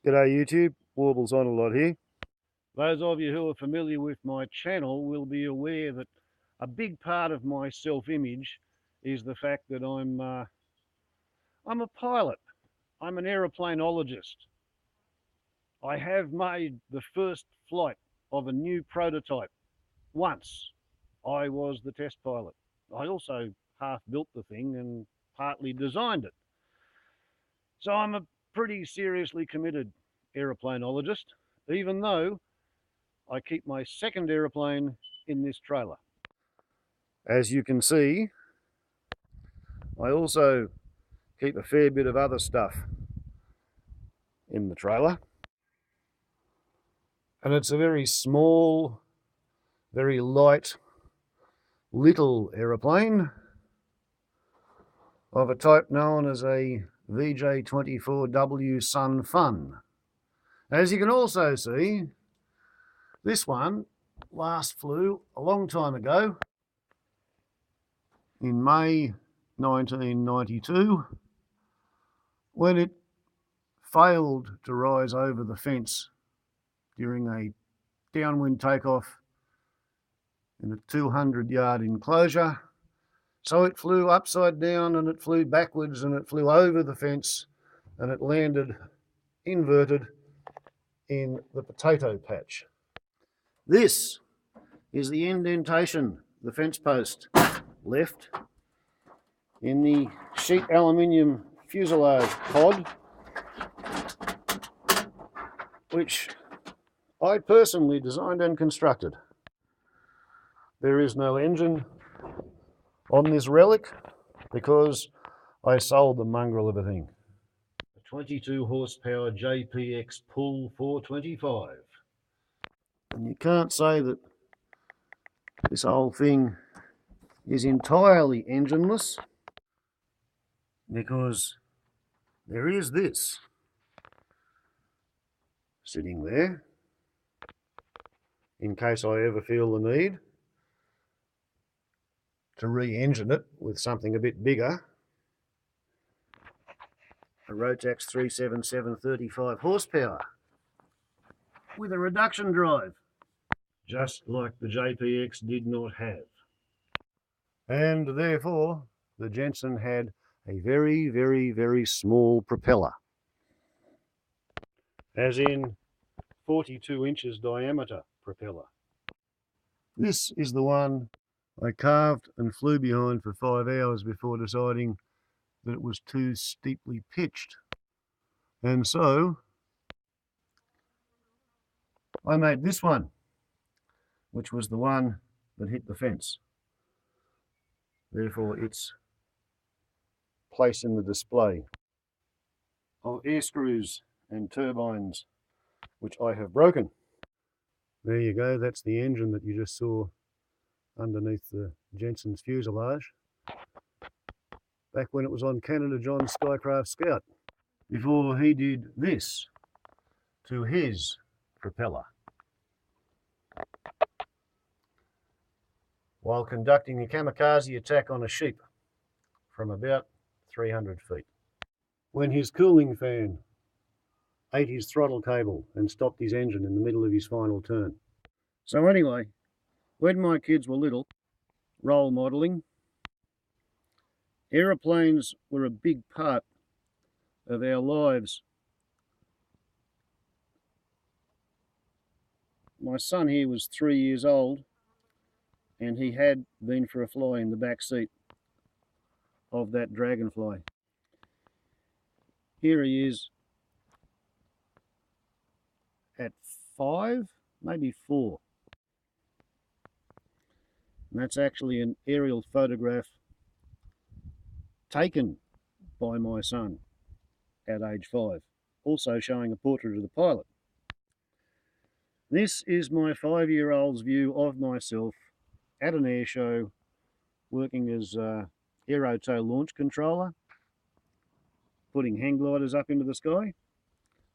G'day YouTube, Warbles on a lot here. Those of you who are familiar with my channel will be aware that a big part of my self-image is the fact that I'm a pilot. I'm an aeroplanologist. I have made the first flight of a new prototype once. I was the test pilot. I also half built the thing and partly designed it. So I'm a pretty seriously committed aeroplanologist, even though I keep my second aeroplane in this trailer. As you can see, I also keep a fair bit of other stuff in the trailer. And it's a very small, very light, little aeroplane of a type known as a VJ24W Sun Fun. As you can also see, this one last flew a long time ago in May 1992 when it failed to rise over the fence during a downwind takeoff in a 200-yard enclosure. So it flew upside down and it flew backwards and it flew over the fence and it landed inverted in the potato patch. This is the indentation the fence post left in the sheet aluminium fuselage pod, which I personally designed and constructed. There is no engine on this relic because I sold the mongrel of a thing. A 22 horsepower JPX Pull 425. And you can't say that this whole thing is entirely engineless because there is this sitting there in case I ever feel the need to re-engine it with something a bit bigger. A Rotax 377 35 horsepower with a reduction drive, just like the JPX did not have. And therefore, the Jensen had a very, very, very small propeller, as in 42 inches diameter propeller. This is the one I carved and flew behind for 5 hours before deciding that it was too steeply pitched. And so I made this one, which was the one that hit the fence. Therefore, its place in the display of air screws and turbines, which I have broken. There you go, that's the engine that you just saw underneath the Jensen's fuselage back when it was on Canada John's Skycraft Scout, before he did this to his propeller while conducting a kamikaze attack on a sheep from about 300 feet, when his cooling fan ate his throttle cable and stopped his engine in the middle of his final turn. So anyway, when my kids were little, role modelling, aeroplanes were a big part of our lives. My son here was 3 years old and he had been for a fly in the back seat of that Dragonfly. Here he is at 5, maybe 4. And that's actually an aerial photograph taken by my son at age 5, also showing a portrait of the pilot. This is my 5-year-old's view of myself at an air show, working as aerotail launch controller, putting hang gliders up into the sky,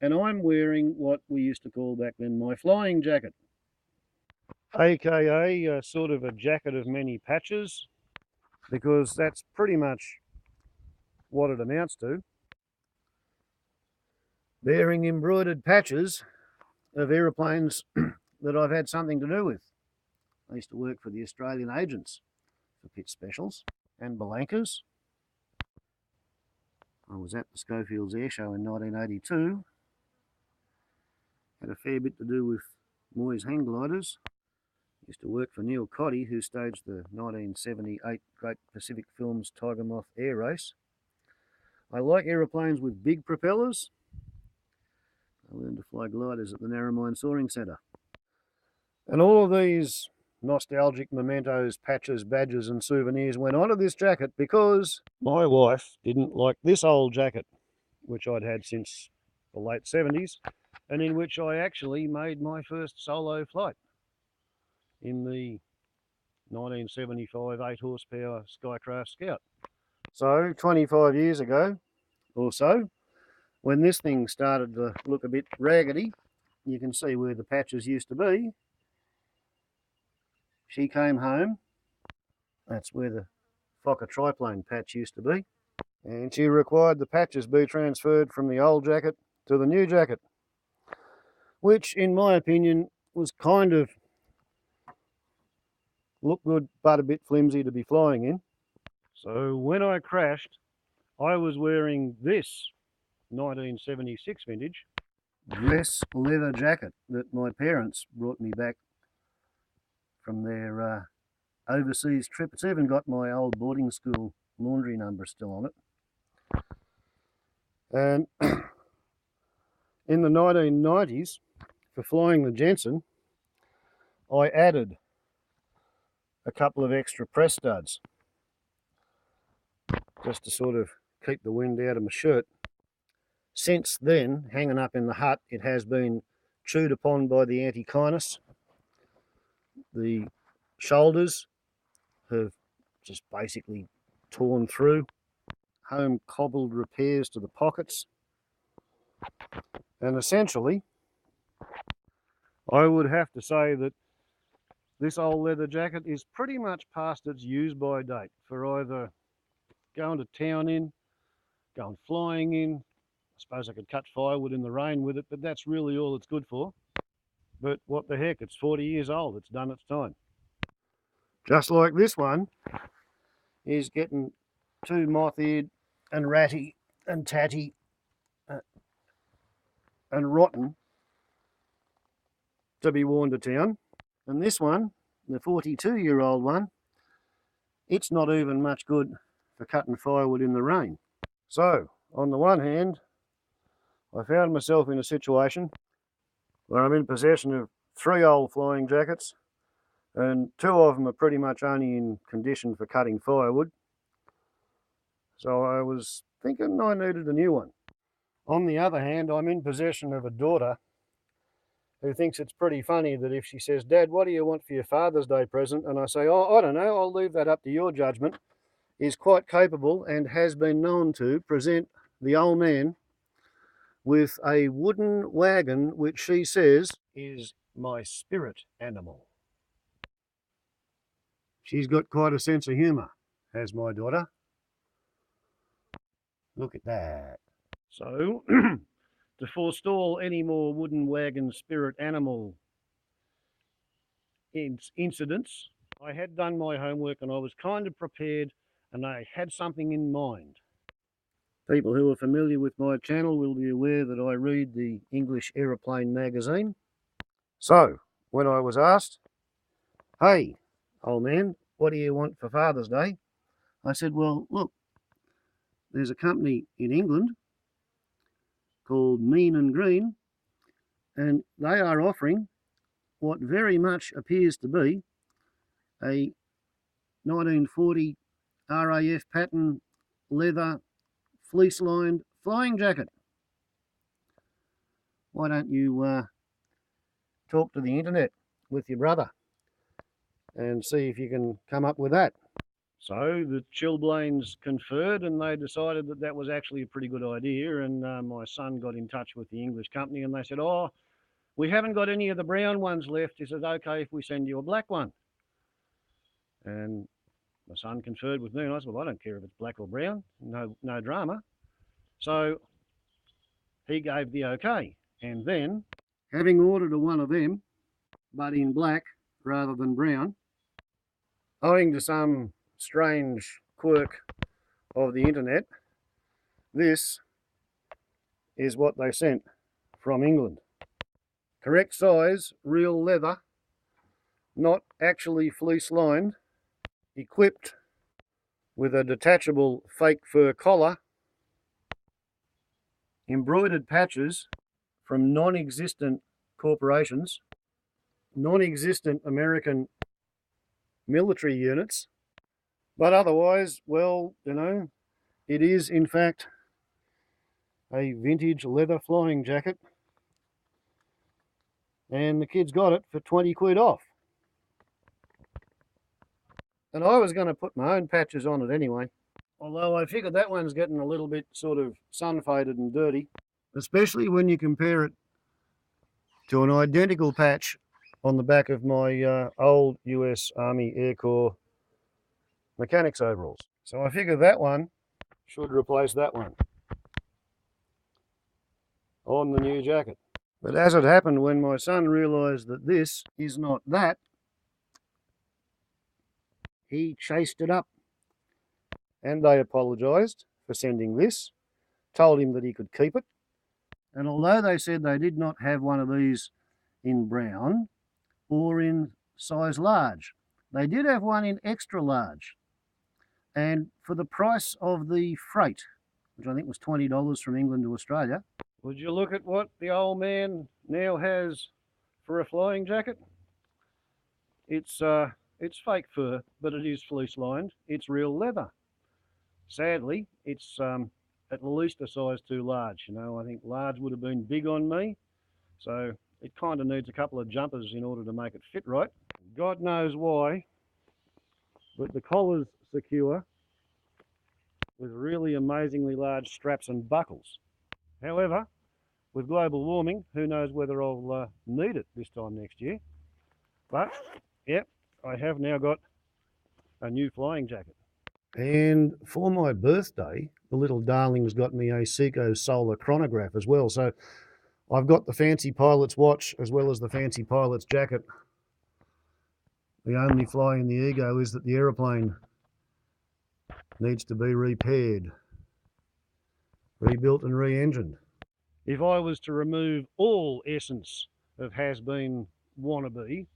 and I'm wearing what we used to call back then my flying jacket, aka sort of a jacket of many patches, because that's pretty much what it amounts to. bearing embroidered patches of aeroplanes that I've had something to do with. I used to work for the Australian agents for Pit Specials and Belankas. I was at the Schofields Air Show in 1982. Had a fair bit to do with Moy's hang gliders. Used to work for Neil Cotty, who staged the 1978 Great Pacific Films Tiger Moth Air Race. I like aeroplanes with big propellers. I learned to fly gliders at the Narromine Soaring Centre. And all of these nostalgic mementos, patches, badges and souvenirs went onto this jacket because my wife didn't like this old jacket, which I'd had since the late 70s, and in which I actually made my first solo flight in the 1975 8 horsepower Skycraft Scout. So 25 years ago or so, when this thing started to look a bit raggedy, you can see where the patches used to be. She came home, that's where the Fokker triplane patch used to be, and she required the patches be transferred from the old jacket to the new jacket, which in my opinion was kind of looked good but a bit flimsy to be flying in. So when I crashed, I was wearing this 1976 vintage dress leather jacket that my parents brought me back from their overseas trip. It's even got my old boarding school laundry number still on it. And in the 1990s, for flying the Jensen, I added a couple of extra press studs just to sort of keep the wind out of my shirt. Since then, hanging up in the hut, it has been chewed upon by the anti-kinus. The shoulders have just basically torn through. Home cobbled repairs to the pockets. And essentially, I would have to say that this old leather jacket is pretty much past its use-by date for either going to town in, going flying in. I suppose I could cut firewood in the rain with it, but that's really all it's good for. But what the heck, it's 40 years old, it's done its time. Just like this one is getting too moth-eared and ratty and tatty and rotten to be worn to town. And this one, the 42-year-old one, it's not even much good for cutting firewood in the rain. So, on the one hand, I found myself in a situation where I'm in possession of 3 old flying jackets, and 2 of them are pretty much only in condition for cutting firewood. So I was thinking I needed a new one. On the other hand, I'm in possession of a daughter who thinks it's pretty funny that if she says, "Dad, what do you want for your Father's Day present?" and I say, "Oh, I don't know, I'll leave that up to your judgment," is quite capable and has been known to present the old man with a wooden wagon which she says is my spirit animal. She's got quite a sense of humour, has my daughter. Look at that. So, to forestall any more wooden wagon spirit animal incidents, I had done my homework and I was kind of prepared and I had something in mind. People who are familiar with my channel will be aware that I read the English Aeroplane magazine. So, when I was asked, "Hey, old man, what do you want for Father's Day?" I said, "Well, look, there's a company in England called Mean and Green, and they are offering what very much appears to be a 1940 RAF pattern leather fleece-lined flying jacket. Why don't you talk to the internet with your brother and see if you can come up with that?" So the Chilblains conferred and they decided that that was actually a pretty good idea, and my son got in touch with the English company and they said, "Oh, we haven't got any of the brown ones left. Is it okay if we send you a black one?" And my son conferred with me and I said, "Well, I don't care if it's black or brown, no drama." So he gave the okay. And then, having ordered one of them, but in black rather than brown, owing to some strange quirk of the internet, this is what they sent from England. Correct size, real leather, not actually fleece lined, equipped with a detachable fake fur collar, embroidered patches from non-existent corporations, non-existent American military units, but otherwise, well, you know, it is in fact a vintage leather flying jacket, and the kids got it for 20 quid off. And I was going to put my own patches on it anyway, although I figured that one's getting a little bit sort of sun faded and dirty, especially when you compare it to an identical patch on the back of my old US Army Air Corps mechanics overalls. So I figure that one should replace that one on the new jacket. But as it happened, when my son realised that this is not that, he chased it up. And they apologised for sending this, told him that he could keep it. And although they said they did not have one of these in brown or in size large, they did have one in extra large. And for the price of the freight, which I think was $20 from England to Australia, would you look at what the old man now has for a flying jacket? It's fake fur, but it is fleece lined. It's real leather. Sadly, it's at least a size too large. You know, I think large would have been big on me, so it kind of needs a couple of jumpers in order to make it fit right. God knows why, but the collar's secure with really amazingly large straps and buckles. However, with global warming, who knows whether I'll need it this time next year. But, yep, I have now got a new flying jacket. And for my birthday, the little darling's got me a Seiko solar chronograph as well. So I've got the fancy pilot's watch as well as the fancy pilot's jacket. The only fly in the ego is that the aeroplane needs to be repaired, rebuilt and re-engined. If I was to remove all essence of has-been wannabe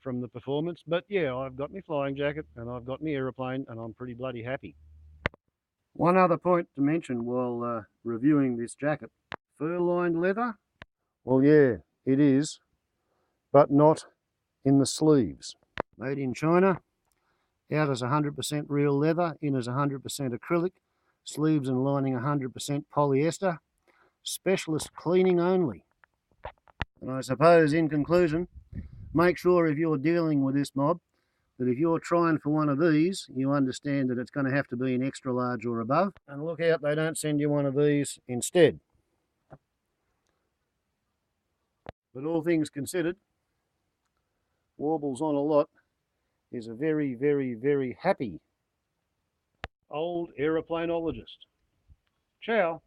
from the performance, but yeah, I've got my flying jacket and I've got my aeroplane and I'm pretty bloody happy. One other point to mention while reviewing this jacket. Fur-lined leather? Well, yeah, it is, but not in the sleeves. Made in China, out as 100% real leather, in as 100% acrylic, sleeves and lining 100% polyester, specialist cleaning only. And I suppose in conclusion, make sure if you're dealing with this mob that if you're trying for one of these, you understand that it's going to have to be an extra large or above, and look out they don't send you one of these instead. But all things considered, Warbles on a Lot is a very, very, very happy old aeroplanologist. Ciao.